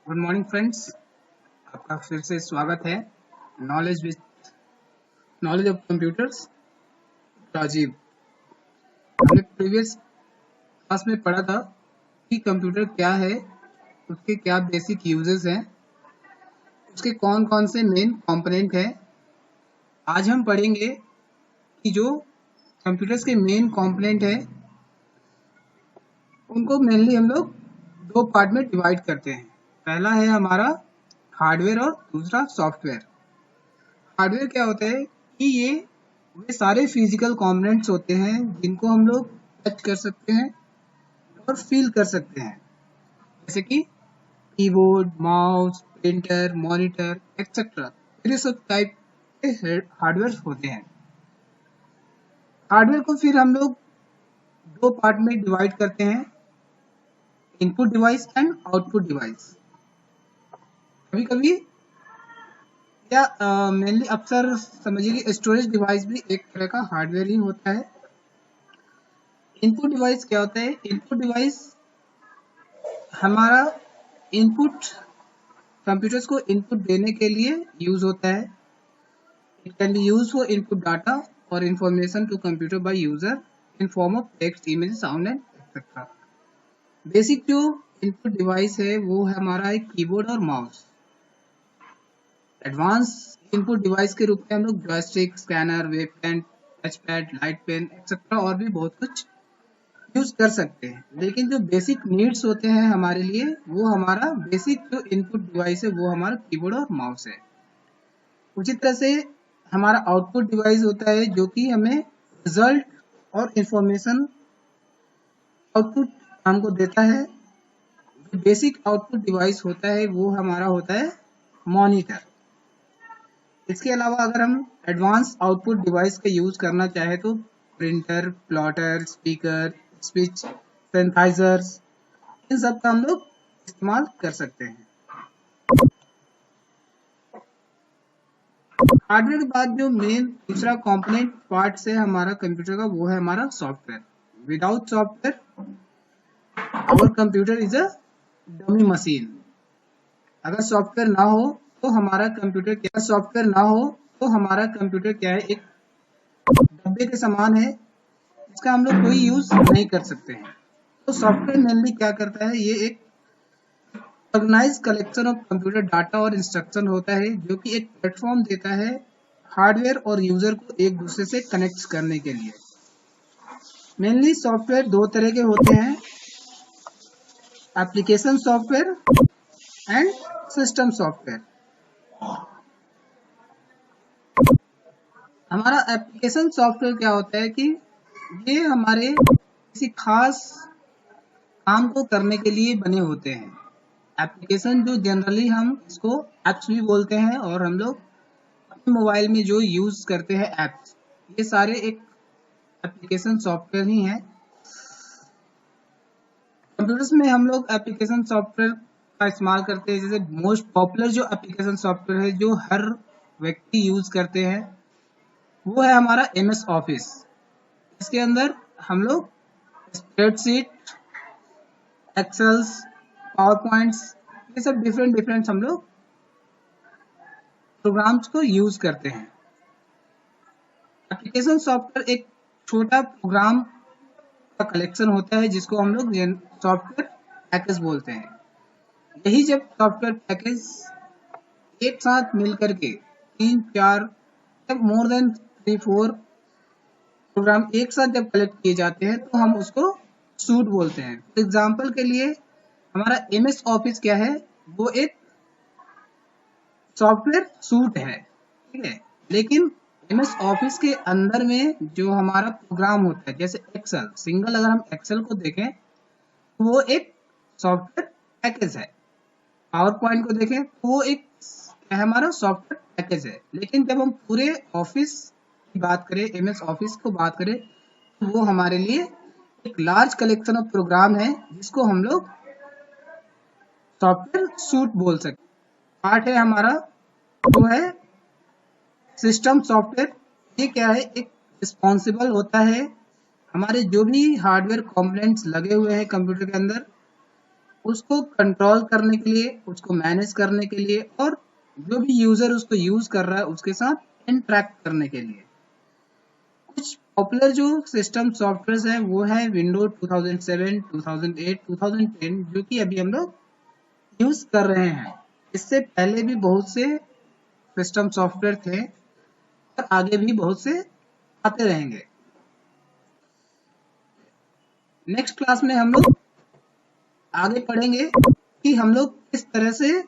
Good morning friends, आपका फिर से स्वागत है नॉलेज ऑफ कंप्यूटर्स। राजीव, हमने प्रीवियस क्लास में पढ़ा था कि कंप्यूटर क्या है, उसके क्या बेसिक यूजेस हैं, उसके कौन कौन से मेन कंपोनेंट हैं। आज हम पढ़ेंगे कि जो कंप्यूटर्स के मेन कंपोनेंट है उनको मेनली हम लोग दो पार्ट में डिवाइड करते हैं। पहला है हमारा हार्डवेयर और दूसरा सॉफ्टवेयर। हार्डवेयर क्या होता है कि ये वे सारे फिजिकल कंपोनेंट्स होते हैं जिनको हम लोग टच कर सकते हैं और फील कर सकते हैं, जैसे कि keyboard, mouse, printer, monitor etcetera. ये सब टाइप के हार्डवेयर होते हैं। हार्डवेयर को फिर हम लोग दो पार्ट में डिवाइड करते हैं, input device and output device. कभी कभी या मेनली अक्सर समझिए कि स्टोरेज डिवाइस भी एक तरह का हार्डवेयर ही होता है। इनपुट डिवाइस क्या होता है? इनपुट डिवाइस हमारा इनपुट कंप्यूटर्स को इनपुट देने के लिए यूज होता है। It can be use for input data और information to computer by user in form of text, image, sound and etcetera. Basic जो इनपुट डिवाइस है वो है हमारा एक कीबोर्ड और माउस। एडवांस इनपुट डिवाइस के रूप में हम लोग joystick, scanner, web pen, touch pad, light pen etcetera और भी बहुत कुछ यूज कर सकते हैं। लेकिन जो बेसिक नीड्स होते हैं हमारे लिए, वो हमारा बेसिक जो इनपुट डिवाइस है वो हमारा कीबोर्ड और माउस है। उसी तरह से हमारा आउटपुट डिवाइस होता है जो कि हमें रिजल्ट और इंफॉर्मेशन आउटपुट हमको देता है। बेसिक आउटपुट डिवाइस होता है वो हमारा होता है मॉनिटर। इसके अलावा अगर हम एडवांस आउटपुट डिवाइस का यूज करना चाहे तो printer, plotter, speaker, switch, synthesizers, इन सब का हम लोग इस्तेमाल कर सकते हैं। हार्डवेयर के बाद जो मेन दूसरा कंपोनेंट पार्ट है हमारा कंप्यूटर का, वो है हमारा software. Without software our computer is a dummy machine. अगर सॉफ्टवेयर ना हो तो हमारा कंप्यूटर क्या है? एक डब्बे के समान है, इसका हम लोग कोई यूज नहीं कर सकते हैं। तो सॉफ्टवेयर मेनली क्या करता है? ये एक organize collection of computer data और इंस्ट्रक्शन होता है जो कि एक प्लेटफॉर्म देता है हार्डवेयर और यूजर को एक दूसरे से कनेक्ट करने के लिए। मेनली सॉफ्टवेयर दो तरह के होते हैं, application software and system software. हमारा एप्लीकेशन सॉफ्टवेयर क्या होता है कि ये हमारे किसी खास काम को करने के लिए बने होते हैं। एप्लीकेशन जो जनरली हम इसको एप्स भी बोलते हैं, और हम लोग अपने मोबाइल में जो यूज करते हैं एप्स, ये सारे एक एप्लीकेशन सॉफ्टवेयर ही हैं। कंप्यूटर्स में हम लोग एप्लीकेशन सॉफ्टवेयर का इस्तेमाल करते हैं। जैसे मोस्ट पॉपुलर जो एप्लीकेशन सॉफ्टवेयर है जो हर व्यक्ति यूज करते हैं, वो है हमारा MS ऑफिस। इसके अंदर हम लोग स्प्रेडशीट, एक्सेल्स, पावर पॉइंट्स, ये सब डिफरेंट हम लोग प्रोग्राम्स को यूज करते हैं। एप्लीकेशन सॉफ्टवेयर एक छोटा प्रोग्राम का कलेक्शन होता है जिसको हम लोग सॉफ्टवेयर पैकेज बोलते हैं। यही जब सॉफ्टवेयर पैकेज एक साथ मिलकर के 3-4 जब मोर देन 3-4 प्रोग्राम एक साथ जब कलेक्ट किए जाते हैं तो हम उसको सूट बोलते हैं। फॉर एग्जाम्पल के लिए हमारा MS ऑफिस क्या है? वो एक सॉफ्टवेयर सूट है, ठीक है। लेकिन MS ऑफिस के अंदर में जो हमारा प्रोग्राम होता है, जैसे एक्सेल, सिंगल अगर हम एक्सेल को देखें तो वो एक सॉफ्टवेयर पैकेज है। पावर पॉइंट को देखें तो वो एक हमारा सॉफ्टवेयर पैकेज है। लेकिन जब हम पूरे ऑफिस की बात करें, MS ऑफिस को बात करें, तो वो हमारे लिए एक लार्ज कलेक्शन ऑफ प्रोग्राम है जिसको हम लोग सॉफ्टवेयर सूट बोल सकते हैं। पार्ट है हमारा वो है सिस्टम सॉफ्टवेयर। ये क्या है? एक रिस्पॉन्सिबल होता है हमारे जो भी हार्डवेयर कंपोनेंट्स लगे हुए हैं कंप्यूटर के अंदर, उसको कंट्रोल करने के लिए, उसको मैनेज करने के लिए और जो भी यूजर उसको यूज कर रहा है उसके साथ इंटरेक्ट करने के लिए। कुछ पॉपुलर जो सिस्टम सॉफ्टवेयर है वो है विंडोज 2007, 2008, 2010 जो कि अभी हम लोग यूज कर रहे हैं। इससे पहले भी बहुत से सिस्टम सॉफ्टवेयर थे और आगे भी बहुत से आते रहेंगे। नेक्स्ट क्लास में हम लोग आगे पढ़ेंगे कि हम लोग किस तरह से